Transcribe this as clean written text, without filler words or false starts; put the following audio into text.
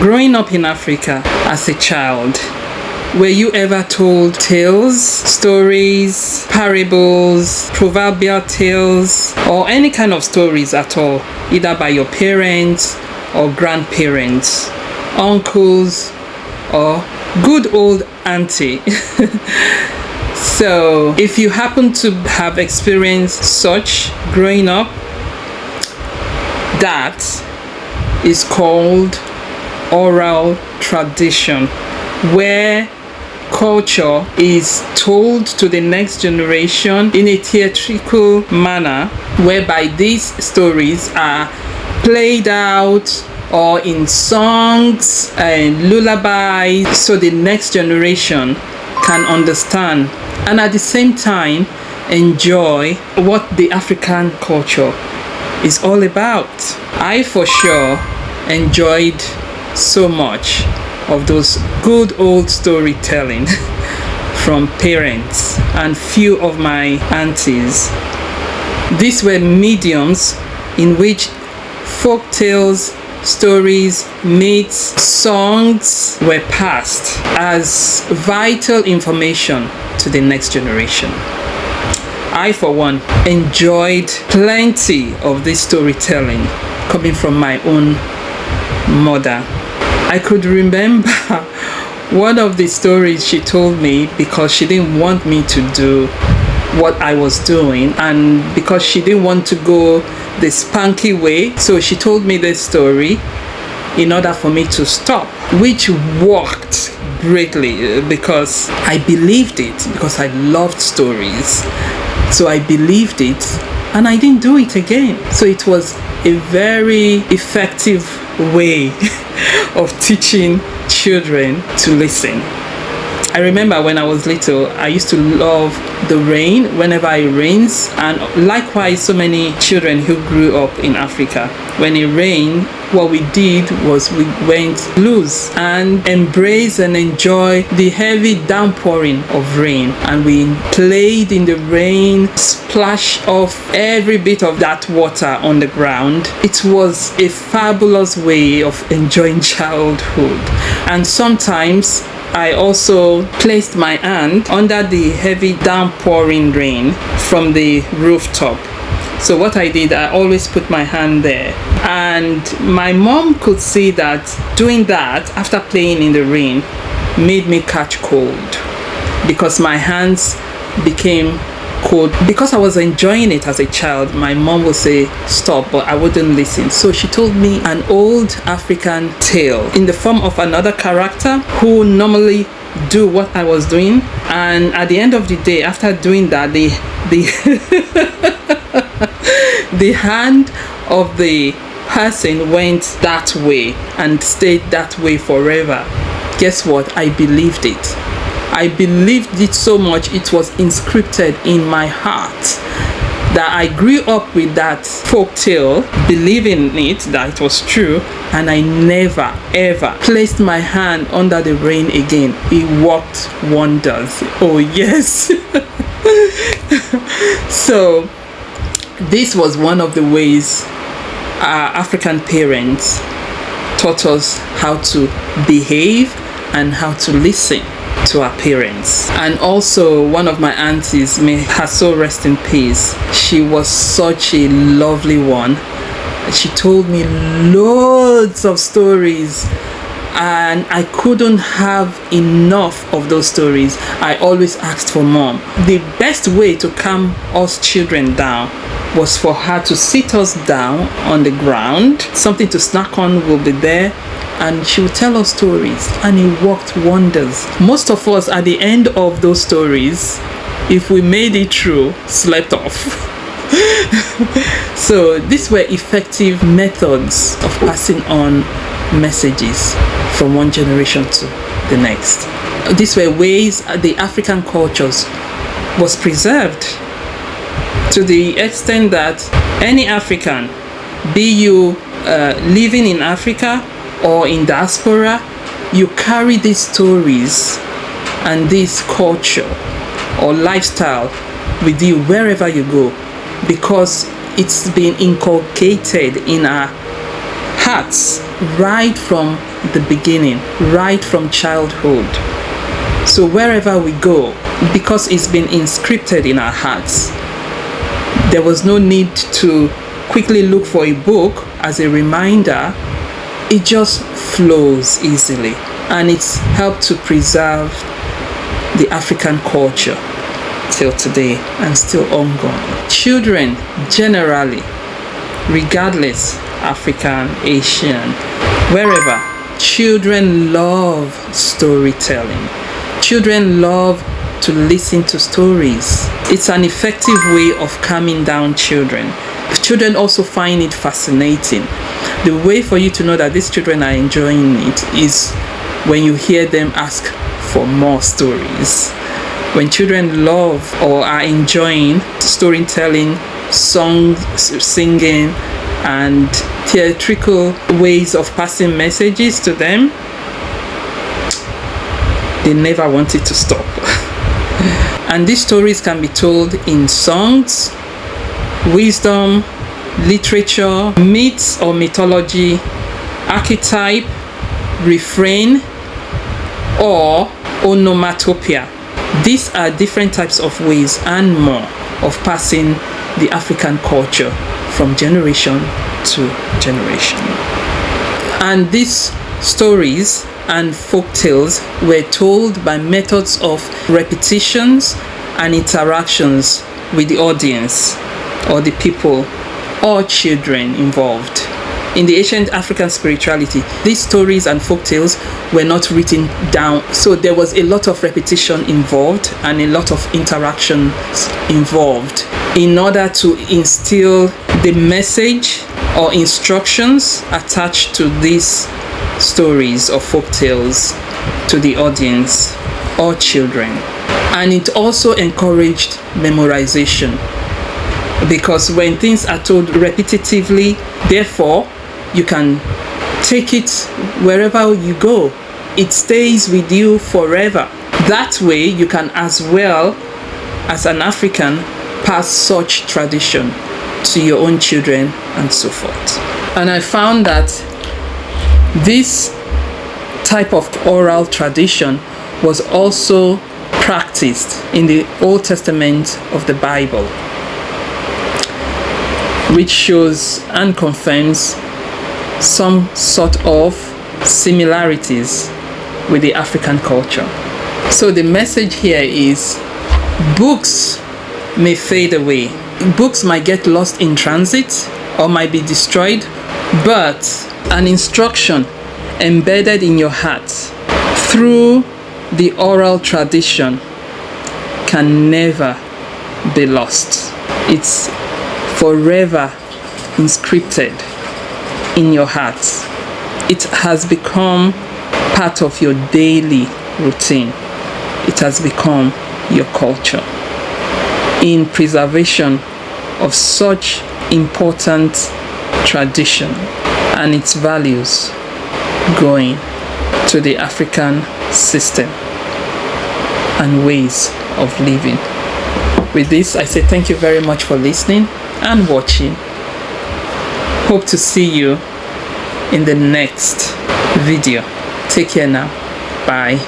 Growing up in Africa as a child, were you ever told tales, stories, parables, proverbial tales, or any kind of stories at all, either by your parents or grandparents, uncles, or good old auntie? So, if you happen to have experienced such growing up, that is called oral tradition, where culture is told to the next generation in a theatrical manner, whereby these stories are played out or in songs and lullabies, so the next generation can understand and at the same time enjoy what the African culture is all about. I for sure enjoyed so much of those good old storytelling from parents and few of my aunties. These were mediums in which folk tales, stories, myths, songs were passed as vital information to the next generation. I, for one, enjoyed plenty of this storytelling coming from my own mother. I could remember one of the stories she told me because she didn't want me to do what I was doing, and because she didn't want to go the spanky way. So she told me this story in order for me to stop, which worked greatly because I believed it, because I loved stories. So I believed it and I didn't do it again. So it was a very effective way of teaching children to listen. I remember when I was little, I used to love the rain whenever it rains, and likewise so many children who grew up in Africa. When it rained, what we did was we went loose and embrace and enjoy the heavy downpouring of rain, and we played in the rain, splash off every bit of that water on the ground. It was a fabulous way of enjoying childhood. And sometimes I also placed my hand under the heavy downpouring rain from the rooftop. So what I did, I always put my hand there. And my mom could see that doing that after playing in the rain made me catch cold, because my hands became cold. Because I was enjoying it as a child, my mom would say stop, but I wouldn't listen. So she told me an old African tale in the form of another character who normally do what I was doing, and at the end of the day, after doing that, the the hand of the person went that way and stayed that way forever. Guess what? I believed it. I believed it so much, it was inscripted in my heart, that I grew up with that folk tale, believing it, that it was true, and I never ever placed my hand under the rain again. It worked wonders. Oh yes. So this was one of the ways our African parents taught us how to behave and how to listen to our parents. And also one of my aunties, may her soul rest in peace, she was such a lovely one. She told me loads of stories, and I couldn't have enough of those stories. I always asked for more. The best way to calm us children down was for her to sit us down on the ground. Something to snack on will be there, and she would tell us stories, and it worked wonders. Most of us at the end of those stories, if we made it through, slept off. So these were effective methods of passing on messages from one generation to the next. These were ways the African cultures was preserved, to the extent that any African, be you living in Africa or in diaspora, you carry these stories and this culture or lifestyle with you wherever you go, because it's been inculcated in our hearts right from the beginning, right from childhood. So wherever we go, because it's been inscripted in our hearts, there was no need to quickly look for a book as a reminder. It just flows easily, and it's helped to preserve the African culture till today and still ongoing. Children generally, regardless, African, Asian, wherever, children love storytelling. Children love to listen to stories. It's an effective way of calming down children. Children also find it fascinating. The way for you to know that these children are enjoying it is when you hear them ask for more stories. When children love or are enjoying storytelling, songs, singing, and theatrical ways of passing messages to them, they never want it to stop. And these stories can be told in songs, wisdom, literature, myths or mythology, archetype, refrain, or onomatopoeia. These are different types of ways and more of passing the African culture from generation to generation. And these stories and folk tales were told by methods of repetitions and interactions with the audience or the people or children involved. In the ancient African spirituality, these stories and folk tales were not written down, so there was a lot of repetition involved and a lot of interactions involved in order to instill the message or instructions attached to these stories or folk tales to the audience or children. And it also encouraged memorization, because when things are told repetitively, therefore you can take it wherever you go. It stays with you forever. That way you can, as well as an African, pass such tradition to your own children and so forth. And I found that this type of oral tradition was also practiced in the Old Testament of the Bible, which shows and confirms some sort of similarities with the African culture. So the message here is, books may fade away. Books might get lost in transit or might be destroyed, but an instruction embedded in your heart through the oral tradition can never be lost. It's forever inscripted in your heart. It has become part of your daily routine. It has become your culture. In preservation of such important tradition and its values going to the African system and ways of living. With this, I say thank you very much for listening and watching. Hope to see you in the next video. Take care now. Bye.